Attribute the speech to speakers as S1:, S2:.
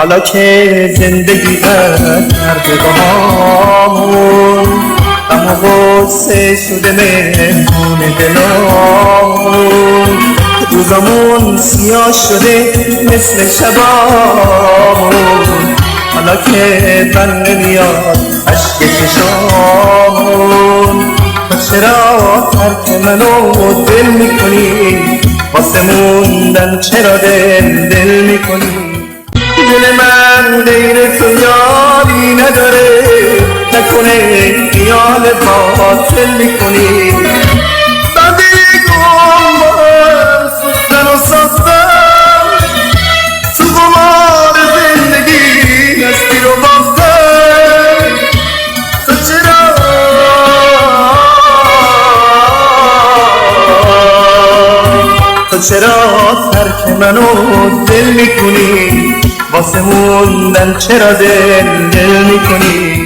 S1: حالا که زندگی کرده با همون غم و غصه شده مهمون دلامون روزامون سیاه شده مثل شبامون حالا که بر نمیاد عشق چشامون تو چرا ترک منو دل میکنی واسه موندن چرا دل میکنی دل من غیر تو یاری نداره نکنه خیال باطل میکنی زندگیگم من سوزن و ساختم تو قمار زندگی نستی رو باختم تو چرا ترک منو دل میکنی واسه موندن چرا دل میکنی